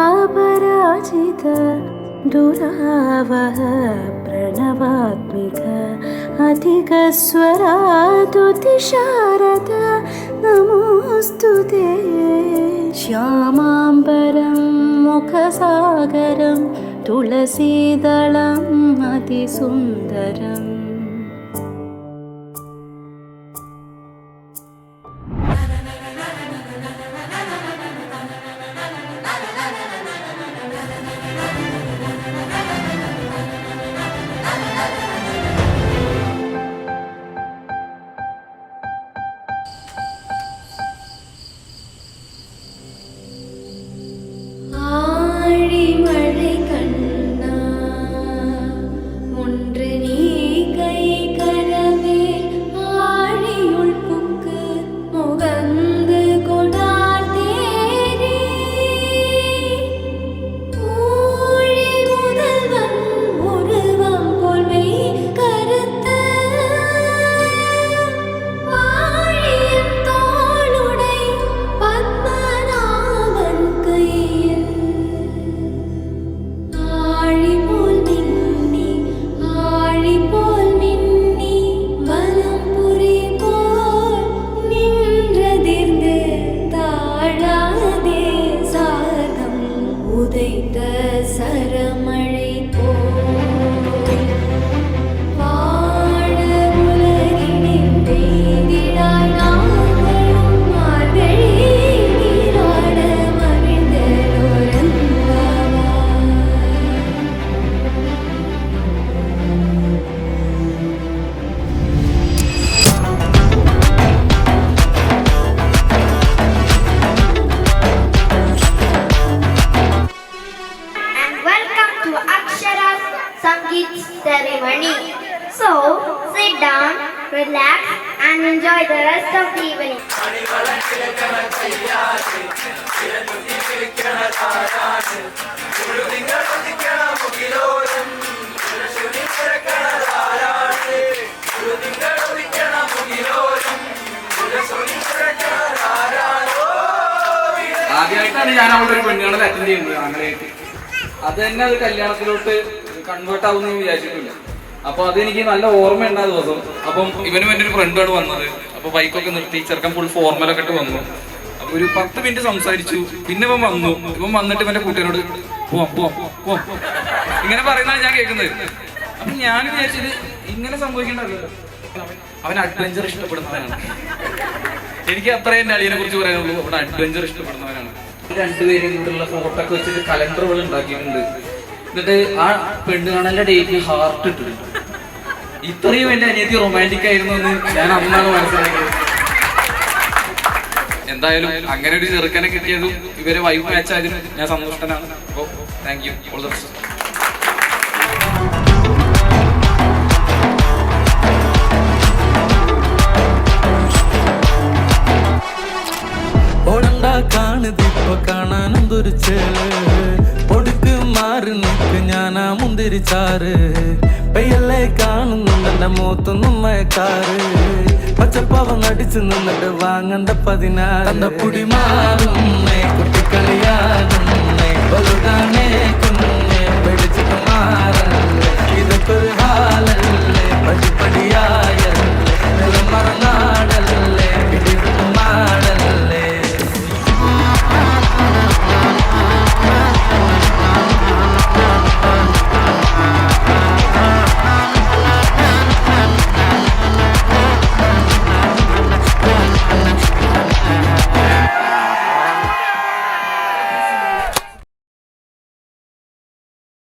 ऋतधामापराजित दुरावह प्रणवात्मिक अधिकस्वरातुतिशारद नमोऽस्तु ते श्यामाम्बरं मुखसागरं तुलसीदलम् अतिसुन्दरम्. Ceremony. So, sit down, relax and enjoy the rest of the evening. ആദ്യമായിട്ടാണ് ഞാൻ അവിടെ ഒരു പെണ്ണുകളെ അറ്റൻഡ് ചെയ്യുന്നത് ആങ്ങളായിട്ട്. അത് തന്നെ അത് കല്യാണത്തിലോട്ട് കൺവേർട്ട് ആവുമെന്ന് വിചാരിച്ചിട്ടില്ല. അപ്പൊ അതെനിക്ക് നല്ല ഓർമ്മ ഉണ്ടാ ദിവസം. അപ്പം ഇവനും എൻ്റെ ഒരു ഫ്രണ്ടാണ് വന്നത്. അപ്പൊ ബൈക്കൊക്കെ നിർത്തി ചെറുക്കൻ ഫുൾ ഫോർമലൊക്കെ ഇട്ട് വന്നു. അപ്പൊ ഒരു 10 മിനിറ്റ് സംസാരിച്ചു. പിന്നെ ഇവൻ വന്നു. ഇവൻ വന്നിട്ട് ഇവന്റെ കൂട്ടുകാരോട് പോവാം ഇങ്ങനെ പറയുന്നതാണ് ഞാൻ കേൾക്കുന്നത്. അപ്പൊ ഞാൻ വിചാരിച്ചത് ഇങ്ങനെ സംഭവിക്കണ്ടല്ലോ. അവൻ അഡ്വഞ്ചർ ഇഷ്ടപ്പെടുന്നവനാണ്. എനിക്ക് അത്രയും എൻ്റെ അളിയനെ കുറിച്ച് പറയാനുള്ളൂ. അവിടെ അഡ്വഞ്ചർ ഇഷ്ടപ്പെടുന്നവനാണ്. രണ്ടുപേരും കൂടെയുള്ള ഫോട്ടോ ഒക്കെ വെച്ചിട്ട് കലണ്ടറുകൾ ഉണ്ടാക്കിയിട്ടുണ്ട്. എന്നിട്ട് ആ പെണ്ണ് കാണാനുള്ള ഡേറ്റ് ഹാർട്ട് ഇട്ടിട്ടുണ്ട്. ഇത്രയും എൻ്റെ അനിയത്തി റൊമാൻറ്റിക് ആയിരുന്നു എന്ന് ഞാൻ അന്നാണ് മനസ്സിലാക്കിയത്. എന്തായാലും അങ്ങനെ ഒരു ചെറുക്കനെ കിട്ടിയതും ഇവരെ വൈബ് മാച്ച് ആയതിനും ഞാൻ സന്തുഷ്ടനാണ്. അപ്പോൾ thank you. All the best. കാണുതിപ്പോ കാണാനെന്തൊരു ചേല് ഒടുക്ക് മാറി നിൽക്ക് ഞാനാ മുന്തിരിച്ചാറ് പെയ്യല്ലേ കാണുന്നുണ്ട് എന്റെ മൂത്തൊന്നും മയക്കാറ് പച്ചപ്പാവം നടിച്ചു നിന്നിട്ട് വാങ്ങണ്ട 16 കുടി മാറും കുട്ടിക്കളിയാകും